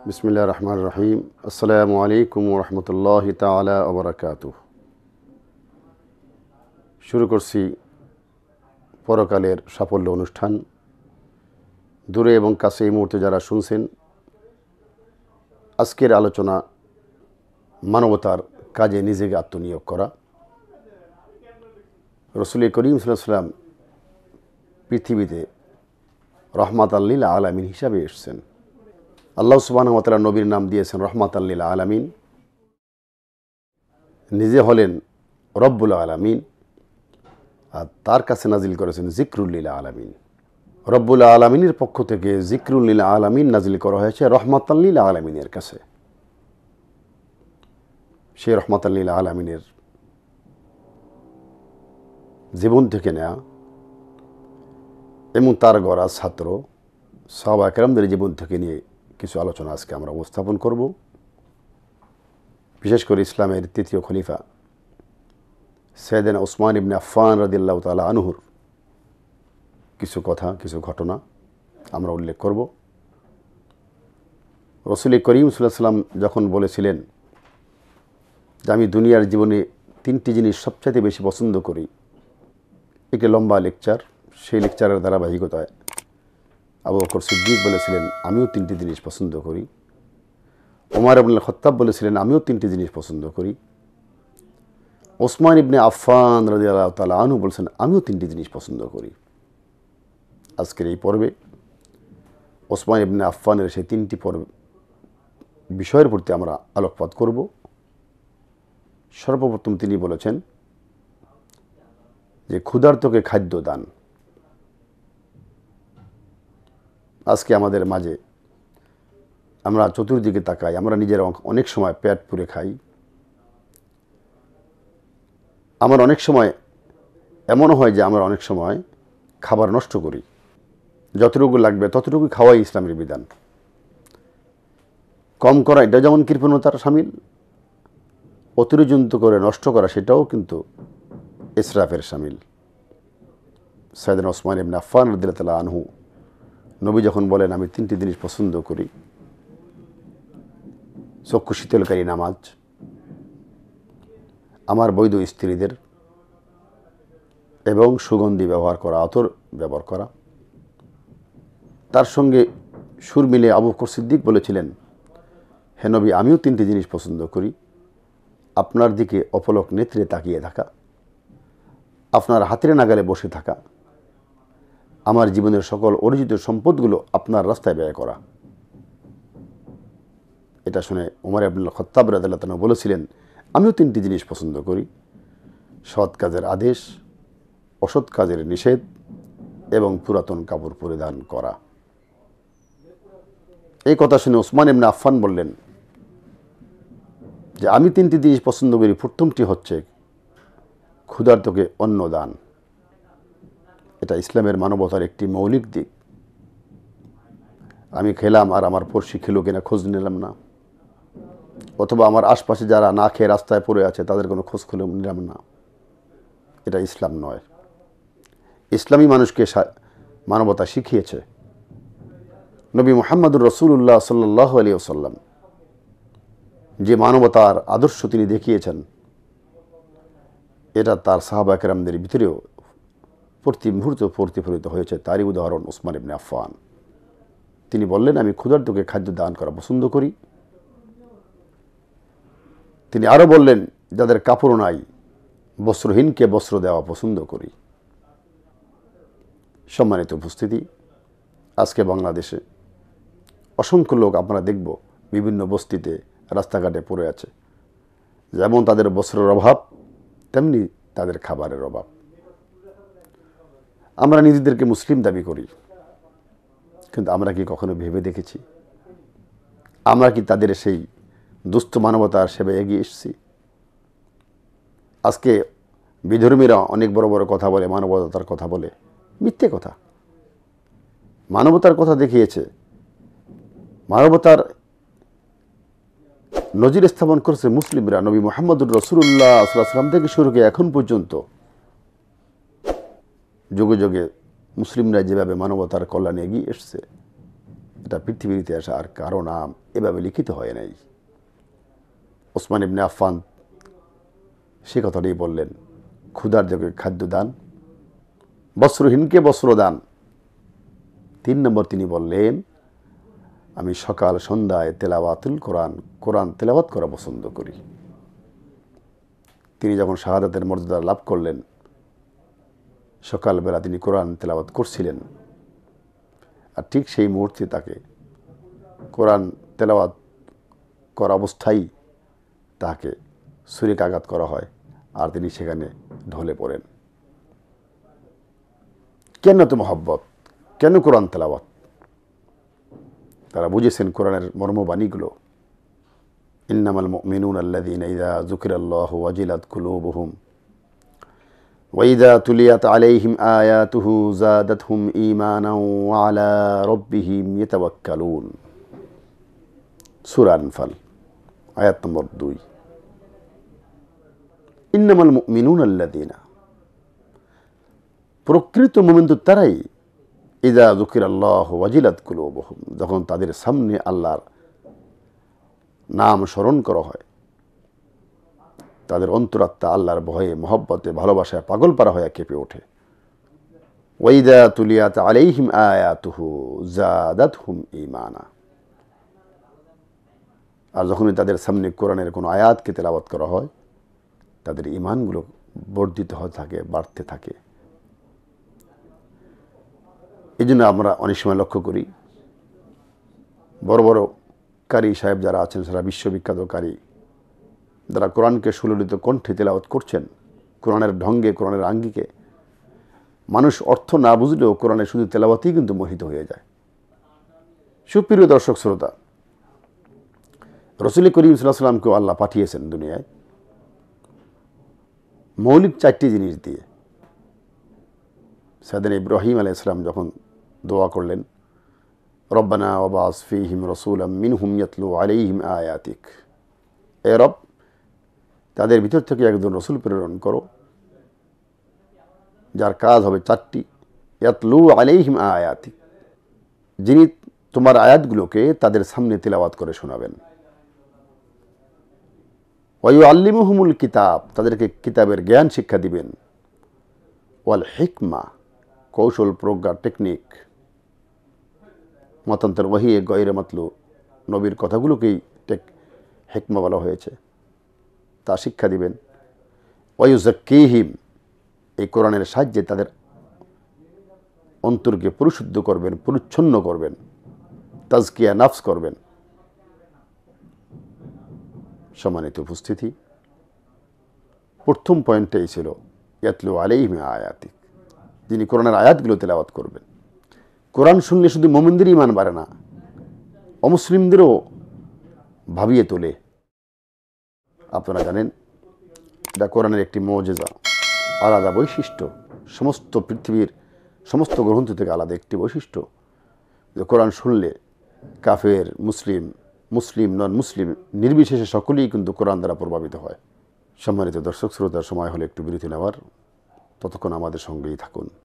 বিসমিল্লাহির রহমানির রহিম। আসসালামু আলাইকুম ওয়া রাহমাতুল্লাহি তাআলা ওয়া বারাকাতুহু। শুরু করছি পরকালের সাফল্য অনুষ্ঠান। দূরে এবং কাছে এই মুহূর্তে যারা শুনছেন, আজকের আলোচনা মানবতার কাজে নিজেকে আত্মনিয়োগ করা। রাসূল করিম সাল্লাল্লাহু আলাইহি ওয়াসাল্লাম পৃথিবীতে রহমাতাল লিল আলামিন হিসাবে এসেছেন। আল্লাহ সুবহানাহু ওয়া তাআলা নবীর নাম দিয়েছেন রহমাতাল লিল আলামিন। নিজে হলেন রব্বুল আলামিন, আর তার কাছে নাজিল করেছেন জিকরুল লিল আলামিন। রব্বুল আলামিনের পক্ষ থেকে জিকরুল লিল আলামিন নাজিল করা হয়েছে রহমাতাল লিল আলামিনের কাছে। সেই রহমাতাল লিল আলামিনের জীবন থেকে নেয়া এবং তার গড়া ছাত্র সাহাবা কেরামদের জীবন থেকে নিয়ে কিছু আলোচনা আজকে আমরা উপস্থাপন করব। বিশেষ করে ইসলামের তৃতীয় খলিফা সাইয়েদনা উসমান ইবনে আফফান রাদিয়াল্লাহু তাআলা আনহুর কিছু কথা, কিছু ঘটনা আমরা উল্লেখ করব। রাসূল করিম সাল্লাল্লাহু আলাইহি ওয়াসাল্লাম যখন বলেছিলেন যে আমি দুনিয়ার জীবনে তিনটি জিনিস সবচাইতে বেশি পছন্দ করি, একটি লম্বা লেকচার, সেই লেকচারের ধারাবাহিকতায় আবু বকর সিদ্দিক বলেছিলেন আমিও তিনটি জিনিস পছন্দ করি। ওমর ইবনে খাত্তাব বলেছিলেন আমিও তিনটি জিনিস পছন্দ করি। ওসমান ইবনে আফফান রাদিয়াল্লাহু তাআলা আনহু বলেছেন আমিও তিনটি জিনিস পছন্দ করি। আজকের এই পর্বে ওসমান ইবনে আফফানের সেই তিনটি বিষয়ের প্রতি আমরা আলোকপাত করব। সর্বপ্রথম তিনি বলেছেন যে ক্ষুধার্তকে খাদ্য দান। আজকে আমাদের মাঝে আমরা চতুর্দিকে তাকাই, আমরা নিজেরা অনেক সময় পেট পুরে খাই। আমার অনেক সময় এমনও হয় যে আমরা অনেক সময় খাবার নষ্ট করি। যতটুকু লাগবে ততটুকু খাওয়াই ইসলামের বিধান। কম করা এটা যেমন কৃপণতার শামিল, অতিরঞ্জিত করে নষ্ট করা সেটাও কিন্তু ইসরাফের শামিল। সাইয়েদনা ওসমান ইবনে আফফান রাদিয়াল্লাহু তাআলা আনহু নবী যখন বলেন আমি তিনটি জিনিস পছন্দ করি, চক্ষু শীতলকারী নামাজ, আমার বৈধ স্ত্রীদের এবং সুগন্ধি ব্যবহার করা, আতর ব্যবহার করা। তার সঙ্গে সুর মিলে আবু বকর সিদ্দিক বলেছিলেন হে নবী আমিও তিনটি জিনিস পছন্দ করি, আপনার দিকে অপলক নেত্রে তাকিয়ে থাকা, আপনার হাতের নাগালে বসে থাকা, আমার জীবনের সকল অর্জিত সম্পদগুলো আপনার রাস্তায় ব্যয় করা। এটা শুনে ওমর ইবনে খাত্তাব রাদিয়াল্লাহু তাআলা বলেছিলেন আমিও তিনটি জিনিস পছন্দ করি, সৎ কাজের আদেশ, অসৎ কাজের নিষেধ এবং পুরাতন কাপড় পরিধান করা। এই কথা শুনে ওসমান ইবনে আফফান বললেন যে আমি তিনটি জিনিস পছন্দ করি, প্রথমটি হচ্ছে ক্ষুধার্তকে অন্ন দান। এটা ইসলামের মানবতার একটি মৌলিক দিক। আমি খেলাম আর আমার পড়শি খেলো কিনা খোঁজ নিলাম না, অথবা আমার আশপাশে যারা না খেয়ে রাস্তায় পড়ে আছে তাদের কোনো খোঁজ নিলাম না, এটা ইসলাম নয়। ইসলামী মানুষকে মানবতা শিখিয়েছে। নবী মুহাম্মদুর রাসূলুল্লাহ সাল্লাল্লাহু আলাইহি ওয়াসাল্লাম যে মানবতার আদর্শ তিনি দেখিয়েছেন, এটা তার সাহাবা কেরামদের ভিতরেও প্রতি মুহূর্তে প্রতিফলিত হয়েছে। তারই উদাহরণ ওসমান ইবনে আফফান। তিনি বললেন আমি ক্ষুধার্তকে খাদ্য দান করা পছন্দ করি। তিনি আরও বললেন যাদের কাপড় নাই বস্ত্রহীনকে বস্ত্র দেওয়া পছন্দ করি। সম্মানিত উপস্থিতি, আজকে বাংলাদেশে অসংখ্য লোক আমরা দেখব বিভিন্ন বস্তিতে রাস্তাঘাটে পড়ে আছে। যেমন তাদের বস্ত্রের অভাব, তেমনি তাদের খাবারের অভাব। আমরা নিজেদেরকে মুসলিম দাবি করি, কিন্তু আমরা কি কখনো ভেবে দেখেছি আমরা কি তাদের সেই দুস্থ মানবতার সেবায় এগিয়ে এসেছি? আজকে বিধর্মীরা অনেক বড় বড় কথা বলে, মানবতার কথা বলে, মিথ্যে কথা। মানবতার কথা দেখিয়েছে, মানবতার নজির স্থাপন করেছে মুসলিমরা। নবী মুহাম্মদুর রাসূলুল্লাহ সাল্লাল্লাহু আলাইহি ওয়াসাল্লাম থেকে শুরু করে এখন পর্যন্ত যুগে যুগে মুসলিমরা যেভাবে মানবতার কল্যাণে এগিয়ে এসছে, এটা পৃথিবীর ইতিহাসে আর কারো নাম এভাবে লিখিত হয় নাই। ওসমান ইবনে আফফান সে কথাটাই বললেন, ক্ষুধার্তকে খাদ্য দান, বস্ত্রহীনকে বস্ত্র দান। 3 নম্বর তিনি বললেন, আমি সকাল সন্ধ্যায় তেলাওয়াতুল কোরআন, কোরআন তেলাওয়াত করা পছন্দ করি। তিনি যখন শাহাদাতের মর্যাদা লাভ করলেন, সকালবেলা তিনি কোরআন তেলাওয়াত করছিলেন, আর ঠিক সেই মুহূর্তে তাকে কোরআন তেলাওয়াত করা অবস্থায় তাকে ছুরিকাঘাত করা হয়, আর তিনি সেখানে ঢলে পড়েন। কেন তো মহব্বত, কেন কোরআন তেলাওয়াত? তারা বুঝেছেন কোরআনের মর্মবাণীগুলো। ইন্নামাল মুমিনুনা আল্লাযীনা ইযা যুকিরাল্লাহু ওয়াজিলাত কুলুবুহুম ওয়া ইযা তুলিয়াত আলাইহিম আয়াতুহু যাদাতহুম ঈমানাও ওয়া আলা রাব্বিহিম ইয়াতাওয়াক্কালুন। সূরা আনফাল আয়াত নম্বর 2। ইন্নামাল মুমিনুনা আল্লাযীনা, প্রকৃত মুমিন তো তারাই, ইযা যুকিরাল্লাহু ওয়াজিলাত কুলুবুহুম, যখন তাদের সামনে আল্লাহর নাম স্মরণ করা হয়, তাদের অন্তরাত্মা আল্লাহর ভয়ে, মহব্বতে, ভালোবাসায় পাগল পারা হয়ে কেঁপে ওঠে। ওয়া ইযা তুলিয়াত আলাইহিম আয়াতুহু যাদাতহুম ঈমানা, আর যখনই তাদের সামনে কোরআনের কোনো আয়াতকে তেলাওয়াত করা হয়, তাদের ঈমানগুলো বর্ধিত হতে থাকে, বাড়তে থাকে। এই জন্য আমরা অনেক সময় লক্ষ্য করি, বড় বড় কারি সাহেব যারা আছেন, সারা বিশ্ববিখ্যাত কারি, যারা কোরআনকে সুললিত কণ্ঠে তেলাওয়াত করছেন, কোরআনের ঢঙ্গে, কোরআনের আঙ্গিকে, মানুষ অর্থ না বুঝলেও কোরআনের শুধু তেলাওয়াতেই কিন্তু মোহিত হয়ে যায়। সুপ্রিয় দর্শক শ্রোতা, রাসূল করিম সাল্লাল্লাহু আলাইহি ওয়াসাল্লামকে আল্লাহ পাঠিয়েছেন দুনিয়ায় মৌলিক 4টি জিনিস দিয়ে। সাইয়েদনা ইব্রাহিম আলাইহিস সালাম যখন দোয়া করলেন, রব্বানা ওয়াবআস ফীহিম রাসূলাম মিনহুম ইয়াতলু আলাইহিম আয়াতিক, এ রব, তাদের ভিতর থেকে একজন রসুল প্রেরণ করো যার কাজ হবে 4টি। ইয়াতলু আলাইহিম আয়াতিক, যিনি তোমার আয়াতগুলোকে তাদের সামনে তেলাওয়াত করে শোনাবেন। ওয়া ইউআল্লিমুহুমুল কিতাব, তাদেরকে কিতাবের জ্ঞান শিক্ষা দিবেন। ওয়াল হিকমা, কৌশল, প্রজ্ঞা, টেকনিক, মতান্তর ওয়াহি গয়রে মাতলু, নবীর কথাগুলোকেই হিকমা বলা হয়েছে, তা শিক্ষা দিবেন। ওয়া ইউযাক্কিহিম, এই কোরআনের সাহায্যে তাদের অন্তরকে পরিশুদ্ধ করবেন, পরিচ্ছন্ন করবেন, তাজকিয়া নাফস করবেন। সম্মানিত উপস্থিতি, প্রথম পয়েন্টটাই ছিল ইয়াতলু আলাইহিম আয়াতিক, যিনি কোরআনের আয়াতগুলো তেলাওয়াত করবেন। কোরআন শুনলে শুধু মুমিনদের ঈমান বাড়ে না, অমুসলিমদেরও ভাবিয়ে তোলে। আপনারা জানেন, এটা কোরআনের একটি মুজিজা, আলাদা বৈশিষ্ট্য, সমস্ত পৃথিবীর সমস্ত গ্রন্থ থেকে আলাদা একটি বৈশিষ্ট্য, যে কোরআন শুনলে কাফের, মুসলিম, মুসলিম নন মুসলিম নির্বিশেষে সকলেই কিন্তু কোরআন দ্বারা প্রভাবিত হয়। সম্মানিত দর্শক শ্রোতার, সময় হলে একটু বিরতি নেওয়ার, ততক্ষণ আমাদের সঙ্গেই থাকুন।